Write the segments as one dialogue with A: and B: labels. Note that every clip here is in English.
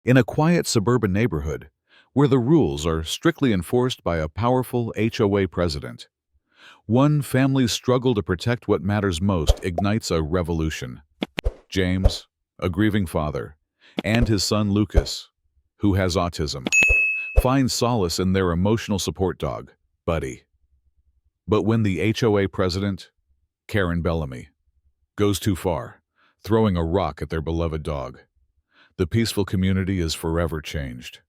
A: In a quiet suburban neighborhood, where the rules are strictly enforced by a powerful HOA president, one family's struggle to protect what matters most ignites a revolution. James, a grieving father, and his son Lucas, who has autism, find solace in their emotional support dog, Buddy. But when the HOA president, Bellamy, goes too far, throwing a rock at their beloved dog, the peaceful community is forever changed.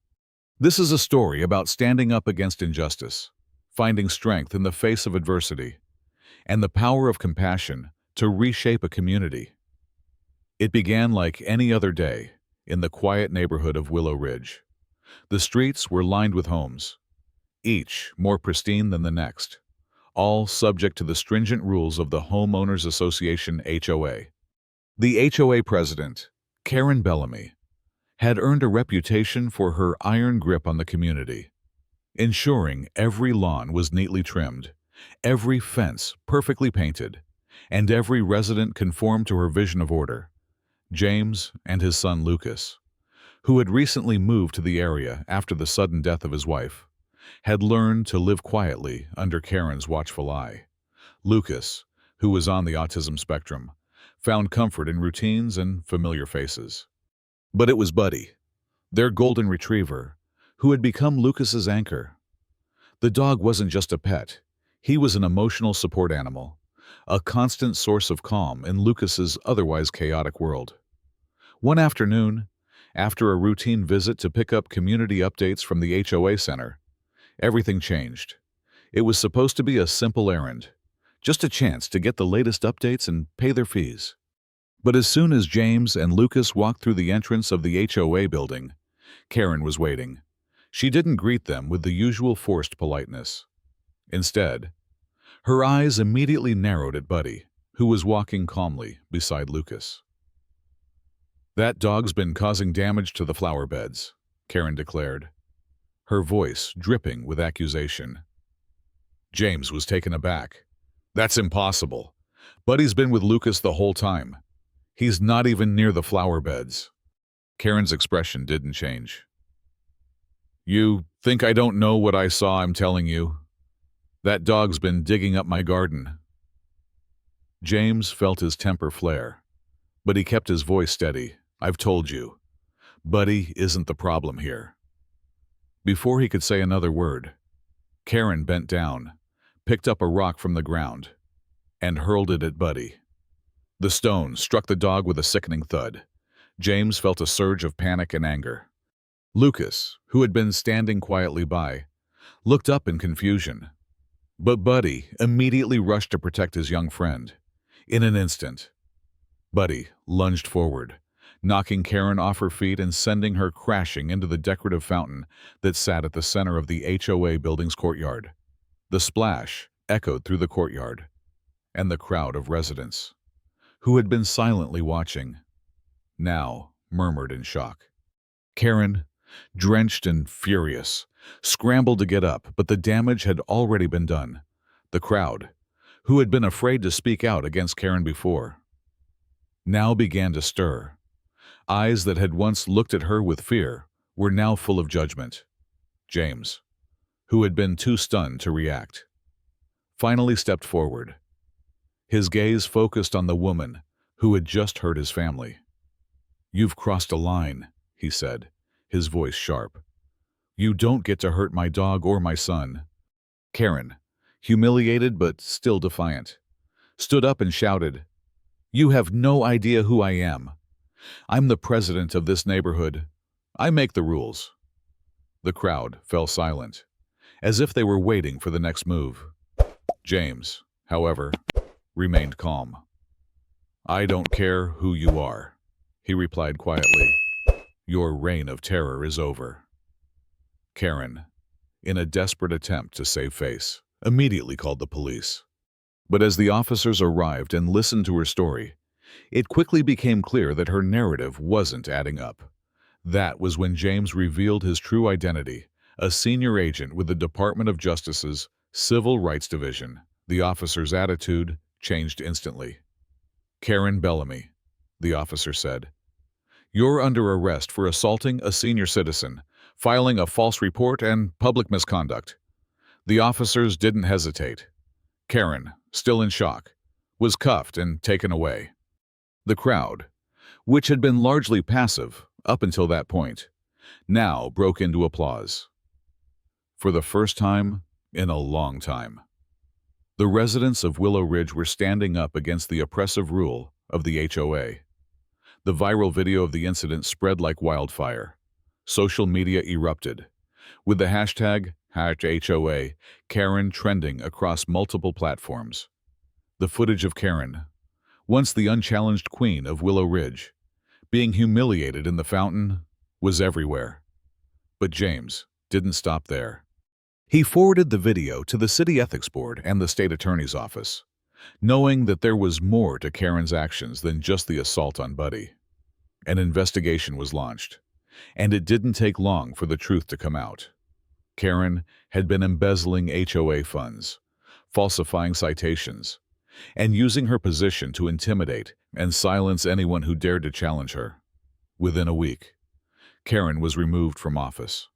A: This is a story about standing up against injustice, finding strength in the face of adversity, and the power of compassion to reshape a community. It began like any other day in the quiet neighborhood of Willow Ridge. The streets were lined with homes, each more pristine than the next, all subject to the stringent rules of the Homeowners Association HOA. The HOA president, Bellamy, had earned a reputation for her iron grip on the community, ensuring every lawn was neatly trimmed, every fence perfectly painted, and every resident conformed to her vision of order. James and his son Lucas, who had recently moved to the area after the sudden death of his wife, had learned to live quietly under Karen's watchful eye. Lucas, who was on the autism spectrum, found comfort in routines and familiar faces. But it was Buddy, their golden retriever, who had become Lucas's anchor. The dog wasn't just a pet, he was an emotional support animal, a constant source of calm in Lucas's otherwise chaotic world. One afternoon, after a routine visit to pick up community updates from the HOA center, everything changed. It was supposed to be a simple errand, just a chance to get the latest updates and pay their fees. But as soon as James and Lucas walked through the entrance of the HOA building, Karen was waiting. She didn't greet them with the usual forced politeness. Instead, her eyes immediately narrowed at Buddy, who was walking calmly beside Lucas. "That dog's been causing damage to the flower beds," Karen declared, her voice dripping with accusation. James was taken aback. "That's impossible. Buddy's been with Lucas the whole time. He's not even near the flower beds." Karen's expression didn't change. "You think I don't know what I saw? I'm telling you. That dog's been digging up my garden." James felt his temper flare, but he kept his voice steady. "I've told you. Buddy isn't the problem here." Before he could say another word, Karen bent down, picked up a rock from the ground, and hurled it at Buddy. The stone struck the dog with a sickening thud. James felt a surge of panic and anger. Lucas, who had been standing quietly by, looked up in confusion. But Buddy immediately rushed to protect his young friend. In an instant, Buddy lunged forward, knocking Karen off her feet and sending her crashing into the decorative fountain that sat at the center of the HOA building's courtyard. The splash echoed through the courtyard, and the crowd of residents, who had been silently watching, now murmured in shock. Karen, drenched and furious, scrambled to get up, but the damage had already been done. The crowd, who had been afraid to speak out against Karen before, now began to stir. Eyes that had once looked at her with fear were now full of judgment. James, who had been too stunned to react, finally stepped forward. His gaze focused on the woman who had just hurt his family. "You've crossed a line," he said, his voice sharp. "You don't get to hurt my dog or my son." Karen, humiliated but still defiant, stood up and shouted, "You have no idea who I am. I'm the president of this neighborhood. I make the rules." The crowd fell silent, as if they were waiting for the next move. James, however, remained calm. "I don't care who you are," he replied quietly. "Your reign of terror is over." Karen, in a desperate attempt to save face, immediately called the police. But as the officers arrived and listened to her story, it quickly became clear that her narrative wasn't adding up. That was when James revealed his true identity, a senior agent with the Department of Justice's Civil Rights Division. The officer's attitude changed instantly. "Bellamy," the officer said, You're under arrest for assaulting a senior citizen, filing a false report, and public misconduct. The officers didn't hesitate. Karen, still in shock, was cuffed and taken away. The crowd, which had been largely passive up until that point, now broke into applause. For the first time in a long time, the residents of Willow Ridge were standing up against the oppressive rule of the HOA. The viral video of the incident spread like wildfire. Social media erupted, with the hashtag #HOA Karen trending across multiple platforms. The footage of Karen, once the unchallenged queen of Willow Ridge, being humiliated in the fountain, was everywhere. But James didn't stop there. He forwarded the video to the City Ethics Board and the State Attorney's Office, knowing that there was more to Karen's actions than just the assault on Buddy. An investigation was launched, and it didn't take long for the truth to come out. Karen had been embezzling HOA funds, falsifying citations, and using her position to intimidate and silence anyone who dared to challenge her. Within a week, Karen was removed from office.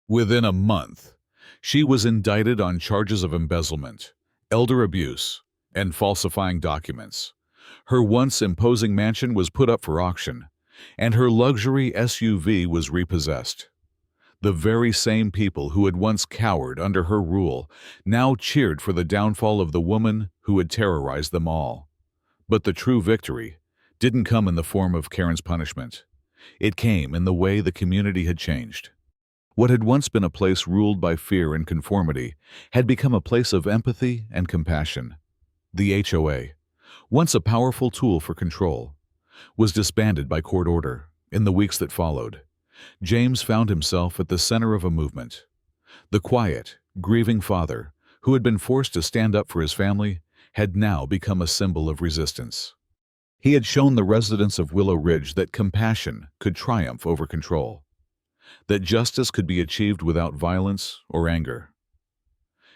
A: Within a month, she was indicted on charges of embezzlement, elder abuse, and falsifying documents. Her once imposing mansion was put up for auction, and her luxury SUV was repossessed. The very same people who had once cowered under her rule now cheered for the downfall of the woman who had terrorized them all. But the true victory didn't come in the form of Karen's punishment. It came in the way the community had changed. What had once been a place ruled by fear and conformity had become a place of empathy and compassion. The HOA, once a powerful tool for control, was disbanded by court order. In the weeks that followed, James found himself at the center of a movement. The quiet, grieving father, who had been forced to stand up for his family, had now become a symbol of resistance. He had shown the residents of Willow Ridge that compassion could triumph over control, that justice could be achieved without violence or anger.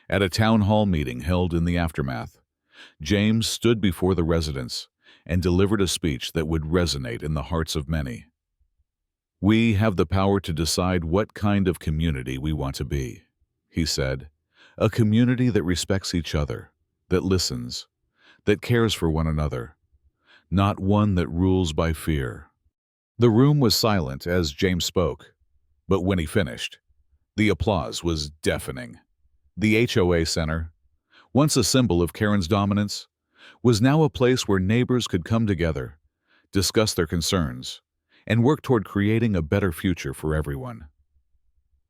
A: At a town hall meeting held in the aftermath, James stood before the residents and delivered a speech that would resonate in the hearts of many. "We have the power to decide what kind of community we want to be," he said. "A community that respects each other, that listens, that cares for one another, not one that rules by fear." The room was silent as James spoke, but when he finished, the applause was deafening. The HOA Center, once a symbol of Karen's dominance, was now a place where neighbors could come together, discuss their concerns, and work toward creating a better future for everyone.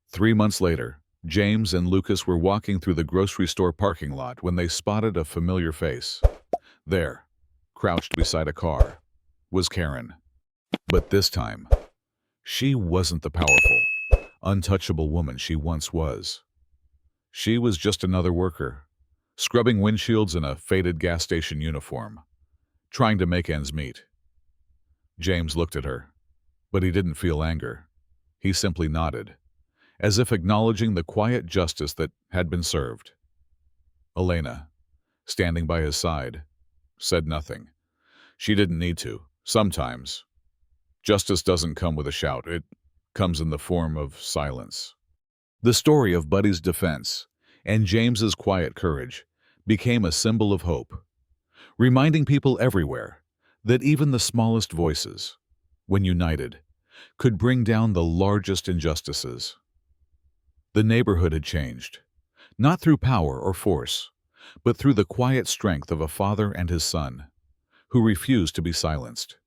A: 3 months later, James and Lucas were walking through the grocery store parking lot when they spotted a familiar face. There, crouched beside a car, was Karen. But this time, she wasn't the powerful, untouchable woman she once was. She was just another worker, scrubbing windshields in a faded gas station uniform, trying to make ends meet. James looked at her, but he didn't feel anger. He simply nodded, as if acknowledging the quiet justice that had been served. Elena, standing by his side, said nothing. She didn't need to. Sometimes, justice doesn't come with a shout. It comes in the form of silence. The story of Buddy's defense and James's quiet courage became a symbol of hope, reminding people everywhere that even the smallest voices, when united, could bring down the largest injustices. The neighborhood had changed, not through power or force, but through the quiet strength of a father and his son, who refused to be silenced.